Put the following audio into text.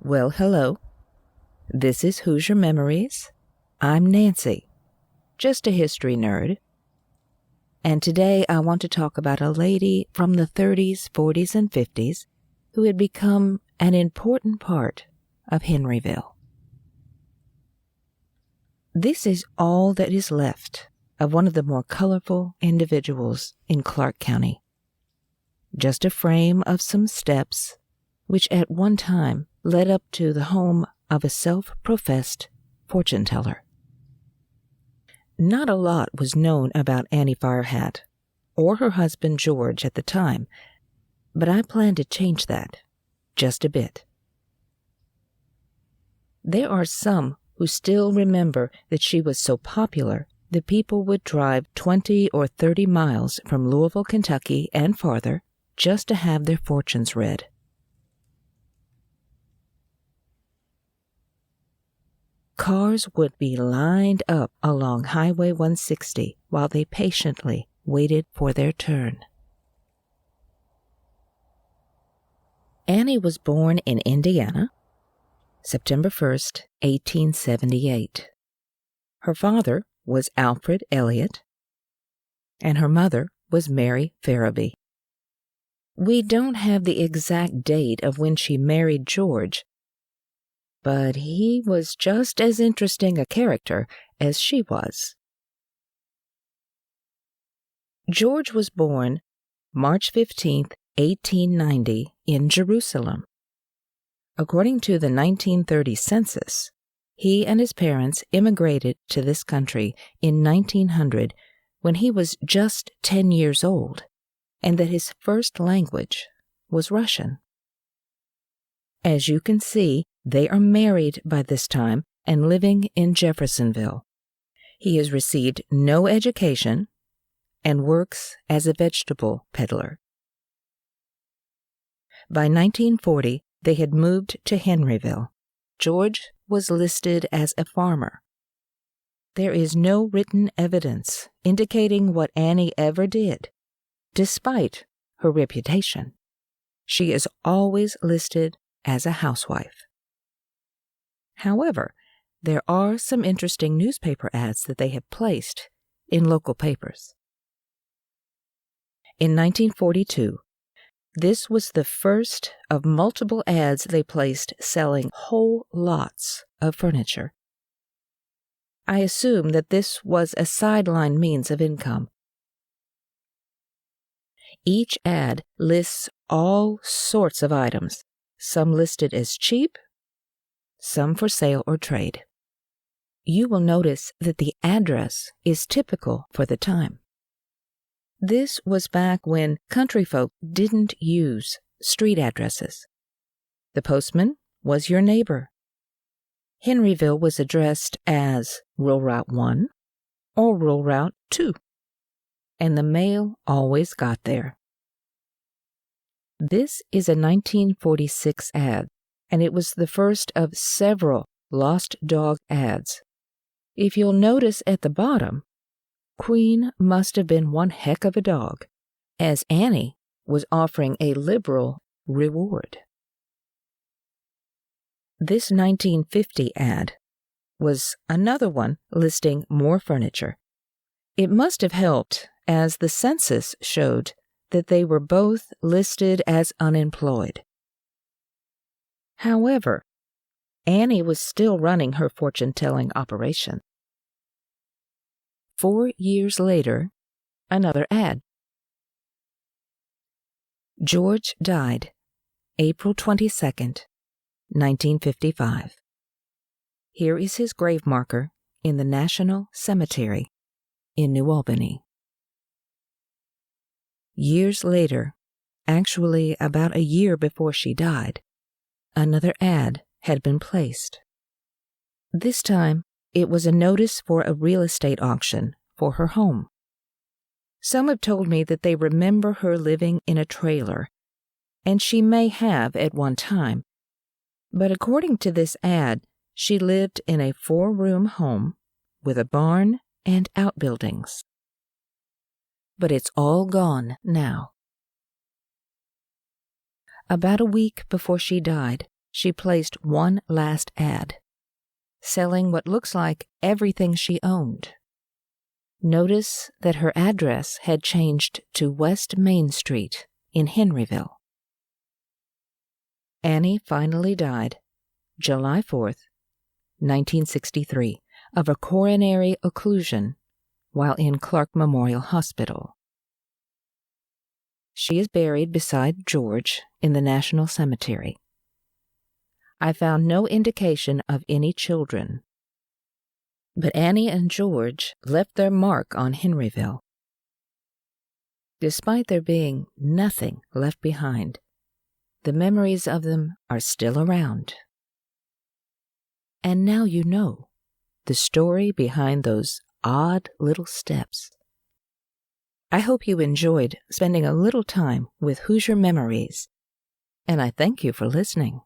Well, hello. This is Hoosier Memories. I'm Nancy, just a history nerd. And today I want to talk about a lady from the 30s, 40s, and 50s who had become an important part of Henryville. This is all that is left of one of the more colorful individuals in Clark County. Just a frame of some steps which at one time led up to the home of a self-professed fortune teller. Not a lot was known about Annie Farhatt or her husband George at the time, but I plan to change that just a bit. There are some who still remember that she was so popular that people would drive 20 or 30 miles from Louisville, Kentucky and farther just to have their fortunes read. Cars would be lined up along Highway 160 while they patiently waited for their turn. Annie was born in Indiana, September 1st, 1878. Her father was Alfred Elliott, and her mother was Mary Farabee. We don't have the exact date of when she married George, but he was just as interesting a character as she was. George was born March 15, 1890, in Jerusalem. According to the 1930 census, he and his parents immigrated to this country in 1900 when he was just 10 years old, and that his first language was Russian. As you can see, they are married by this time and living in Jeffersonville. He has received no education and works as a vegetable peddler. By 1940, they had moved to Henryville. George was listed as a farmer. There is no written evidence indicating what Annie ever did, despite her reputation. She is always listed as a housewife. However, there are some interesting newspaper ads that they have placed in local papers. In 1942, this was the first of multiple ads they placed selling whole lots of furniture. I assume that this was a sideline means of income. Each ad lists all sorts of items, some listed as cheap, some for sale or trade. You will notice that the address is typical for the time. This was back when country folk didn't use street addresses. The postman was your neighbor. Henryville was addressed as Rural Route 1 or Rural Route 2, and the mail always got there. This is a 1946 ad, and it was the first of several lost dog ads. If you'll notice at the bottom, Queen must have been one heck of a dog, as Annie was offering a liberal reward. This 1950 ad was another one listing more furniture. It must have helped, as the census showed that they were both listed as unemployed. However, Annie was still running her fortune-telling operation. 4 years later, another ad. George died April 22nd, 1955. Here is his grave marker in the National Cemetery in New Albany. Years later, actually about a year before she died, another ad had been placed. This time, it was a notice for a real estate auction for her home. Some have told me that they remember her living in a trailer, and she may have at one time, but according to this ad, she lived in a 4-room home with a barn and outbuildings. But it's all gone now. About a week before she died, she placed one last ad, selling what looks like everything she owned. Notice that her address had changed to West Main Street in Henryville. Annie finally died July 4th, 1963, of a coronary occlusion while in Clark Memorial Hospital. She is buried beside George in the National Cemetery. I found no indication of any children, but Annie and George left their mark on Henryville. Despite there being nothing left behind, the memories of them are still around. And now you know the story behind those odd little steps. I hope you enjoyed spending a little time with Hoosier Memories, and I thank you for listening.